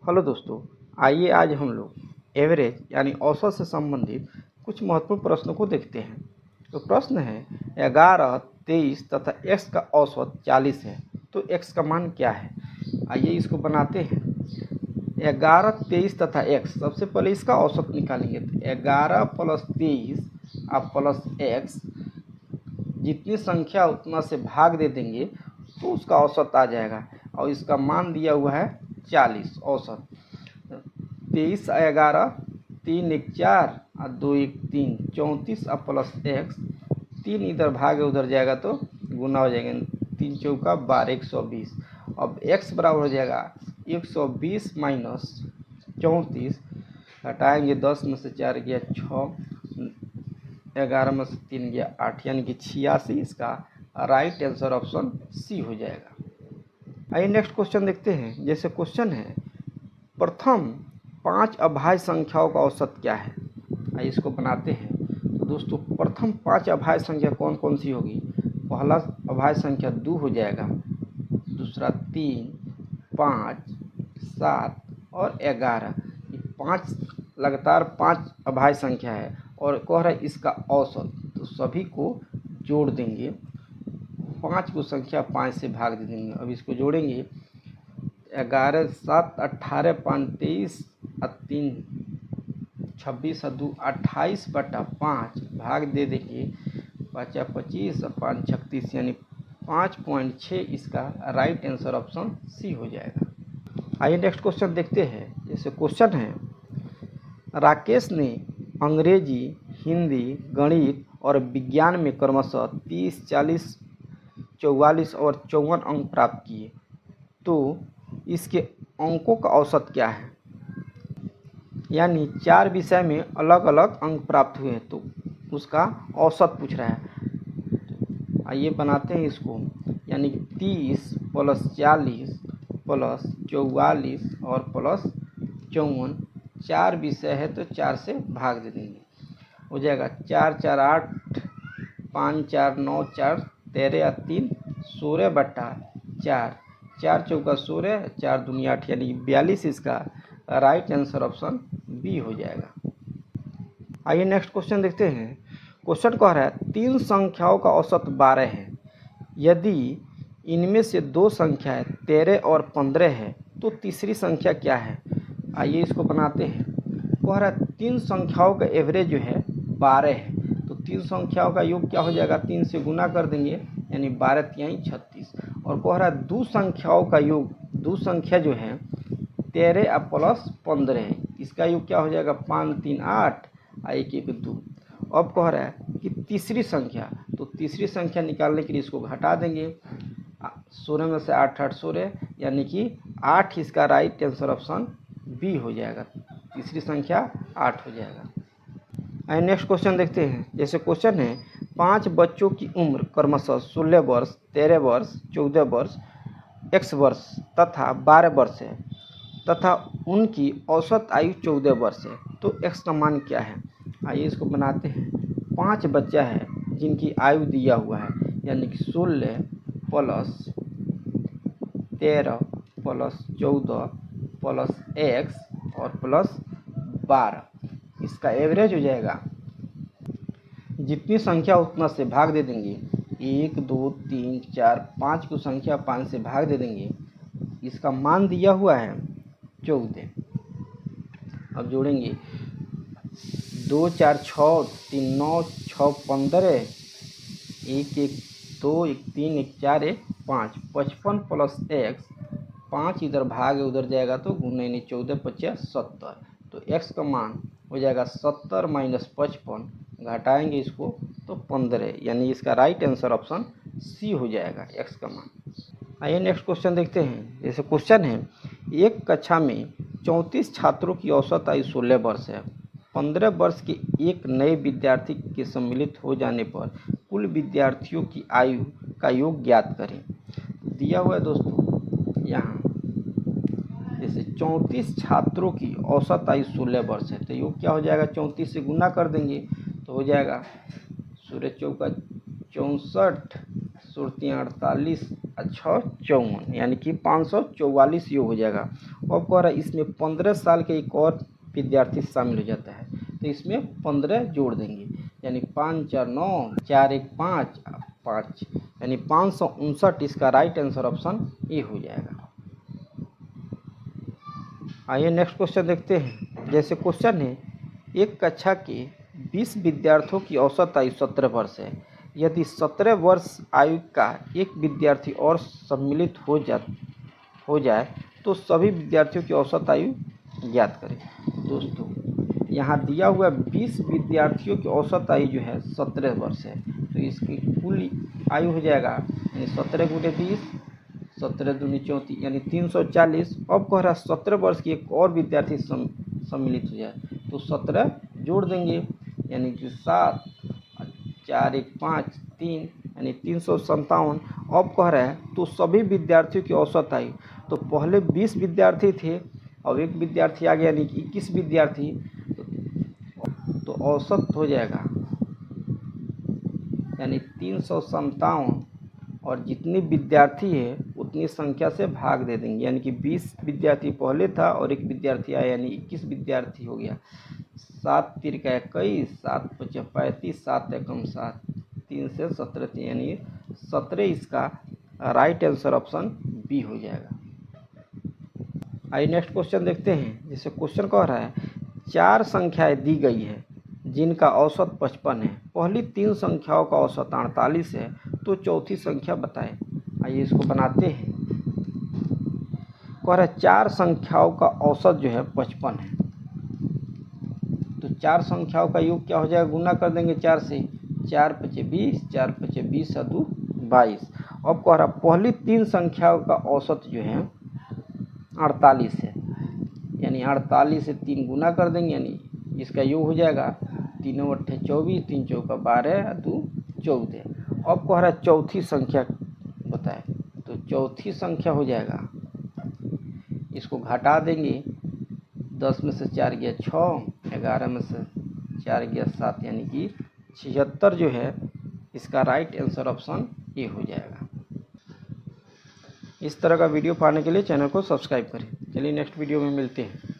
Hello दोस्तों, आइए आज हम लोग एवरेज यानी औसत से संबंधित कुछ महत्वपूर्ण प्रश्नों को देखते हैं। तो प्रश्न है 11, 23 तथा x का औसत 40 है, तो x का मान क्या है। आइए इसको बनाते हैं। 11, 23 तथा x, सबसे पहले इसका औसत निकालेंगे। तो 11 + 23 आप प्लस x, जितनी संख्या उतना से भाग दे देंगे तो उसका औसत आ जाएगा। और इसका मान दिया हुआ है 40 औसत। 23 × 11 3 × 4 और 2 × 3 34 और प्लस x, 3 इधर भागे उधर जाएगा तो गुना हो जाएगा। 3 चौका 12 120। अब x बराबर हो जाएगा 120 - 34, घटाएंगे 10 में से 4 गया 6, 11 में से 3 गया 8, यानी कि 86। इसका राइट आंसर ऑप्शन सी हो जाएगा। आइए नेक्स्ट क्वेश्चन देखते हैं। जैसे क्वेश्चन है प्रथम 5 अभाज्य संख्याओं का औसत क्या है। आइए इसको बनाते हैं। तो दोस्तों प्रथम 5 अभाज्य संख्या कौन कौन सी होगी। पहला अभाज्य संख्या 2 हो जाएगा, दूसरा 3, 5, 7 और 11। ये 5 लगातार 5 अभाज्य संख्या है और कह रहा है इसका औसत। तो सभी को जोड़ देंगे, 5 को संख्या 5 से भाग दे देंगे। अब इसको जोड़ेंगे 11 7 18 5 23 और 3 26 और 2 28/5 भाग दे देंगे 5 25 और 5 36, यानी 5.6। इसका राइट आंसर ऑप्शन सी हो जाएगा। आइए नेक्स्ट क्वेश्चन देखते हैं। जैसे क्वेश्चन है राकेश ने अंग्रेजी, हिंदी, गणित और विज्ञान में क्रमशः 30, 40, 44 और 54 अंक प्राप्त किए, तो इसके अंकों का औसत क्या है। यानी 4 विषय में अलग अलग अंक प्राप्त हुए हैं, तो उसका औसत पूछ रहा है। आइए बनाते हैं इसको। यानी 30 + 40 + 44 और + 54, 4 विषय है तो 4 से भाग दे देंगे। हो जाएगा 4 4 8, 5 4 9 4 13 और 3 16/4, 4 चौका 16, 4 दूनी 8, यानी 42। इसका राइट आंसर ऑप्शन बी हो जाएगा। आइए नेक्स्ट क्वेश्चन देखते हैं। क्वेश्चन कह रहा है 3 संख्याओं का औसत 12 है, यदि इनमें से 2 संख्याएं 13 और 15 है तो तीसरी संख्या क्या है। आइए इसको बनाते हैं। कह रहा है 3 संख्याओं का एवरेज जो है 12 है, तो 3 संख्याओं का योग क्या हो जाएगा, 3 से गुना कर देंगे, यानी 12 तिहाई 36। और कह रहा है 2 संख्याओं का योग, 2 संख्या जो है 13 और प्लस 15 है, इसका योग क्या हो जाएगा 5 3 8 और 1 1 2। अब कह रहा है कि तीसरी संख्या, तो तीसरी संख्या निकालने के लिए इसको घटा देंगे। 16 में से 8 8 16, यानी कि 8। इसका राइट आंसर ऑप्शन बी हो जाएगा। तीसरी संख्या 8 हो जाएगा। आइए नेक्स्ट क्वेश्चन देखते हैं। जैसे क्वेश्चन है 5 बच्चों की उम्र क्रमशः 16 वर्ष, 13 वर्ष, 14 वर्ष, x वर्ष तथा 12 वर्ष है, तथा उनकी औसत आयु 14 वर्ष है, तो x का मान क्या है। आइए इसको बनाते हैं। 5 बच्चा है जिनकी आयु दिया हुआ है, यानी कि 16 + 13 + 14 + x और + 12। इसका एवरेज हो जाएगा, जितनी संख्या उतना से भाग दे देंगे। 1 2 3 4 5 को संख्या 5 से भाग दे देंगे। इसका मान दिया हुआ है 14। अब जोड़ेंगे 2 4 6 3 9 6 15, 1 1 2 1 3 1 4 1 5, 55 + x, 5 इधर भाग उधर जाएगा तो गुना, यानी 14 5 70। तो x का मान हो जाएगा 70 - 55, घटाएंगे इसको तो 15, यानी इसका राइट आंसर ऑप्शन सी हो जाएगा x का मान। आइए नेक्स्ट क्वेश्चन देखते हैं। जैसे क्वेश्चन है एक कक्षा में 34 छात्रों की औसत आयु 16 वर्ष है। 15 वर्ष के एक नए विद्यार्थी के सम्मिलित हो जाने पर कुल विद्यार्थियों की आयु का योग ज्ञात करें। दिया हुआ है दोस्तों यहाँ, जैसे 34 छात्रों की औसत आयु 16 वर्ष है, तो योग क्या हो जाएगा, 34 से गुना कर देंगे तो हो जाएगा 16 चौका 64, 16 48 और 6 54, यानी कि 544 योग हो जाएगा। अब कह रहा है इसमें 15 साल के एक और विद्यार्थी शामिल हो जाता है, तो इसमें 15 जोड़ देंगे, यानी 5 4 9, 4 1 5 5, यानी 559। इसका राइट आंसर ऑप्शन ए हो जाएगा। आइए नेक्स्ट क्वेश्चन देखते हैं। जैसे क्वेश्चन है, एक कक्षा के 20 विद्यार्थियों की औसत आयु 17 वर्ष है। यदि 17 वर्ष आयु का एक विद्यार्थी और सम्मिलित हो जाए तो सभी विद्यार्थियों की औसत आयु ज्ञात करें। दोस्तों यहाँ दिया हुआ 20 विद्यार्थियों की औसत आयु जो है 17 वर्ष है, तो इसकी कुल आयु हो जाएगा यानी 17 गुणे 20, 17 दूनी 34 यानी 340। अब कह रहा है 17 वर्ष की एक और विद्यार्थी सम्मिलित हो जाए, तो 17 जोड़ देंगे, यानी कि 7 4 1 5 3, यानी 357। अब कह रहा है तो सभी विद्यार्थियों की औसत आयु, तो पहले 20 विद्यार्थी थे, अब एक विद्यार्थी आ गया यानी कि 21 विद्यार्थी, तो औसत हो जाएगा यानी 357, और जितनी विद्यार्थी है उतनी संख्या से भाग दे देंगे, यानी कि 20 विद्यार्थी पहले था और एक विद्यार्थी आया यानी 21 विद्यार्थी हो गया। 7 3 का 21, 7 5 35, 7 एकम 7, 3 से 17 यानी 17 इसका राइट आंसर ऑप्शन बी हो जाएगा। आइए नेक्स्ट क्वेश्चन देखते हैं। जैसे क्वेश्चन कह रहा है 4 संख्याएं दी गई है जिनका औसत 55 है। पहली 3 संख्याओं का औसत 48 है, तो चौथी संख्या बताएं। आइए इसको बनाते हैं। कह रहा है 4 संख्याओं का औसत जो है 55 है, तो 4 संख्याओं का योग क्या हो जाएगा, गुना कर देंगे 4 से, 4 5 20, 4 5 20 और 2 22। अब कह रहा पहली 3 संख्याओं का औसत जो है 48 है, यानी 48 से 3 गुना कर देंगे, यानी इसका योग हो जाएगा 3 8 24, 3 चौका 12 और 2 14। अब कह रहा है चौथी संख्या बताएं, तो चौथी संख्या हो जाएगा, इसको घटा देंगे, 10 में से 4 गया 6, 11 में से 4 गया 7, यानी कि 76 जो है इसका राइट आंसर ऑप्शन ए हो जाएगा। इस तरह का वीडियो पाने के लिए चैनल को सब्सक्राइब करें। चलिए नेक्स्ट वीडियो में मिलते हैं।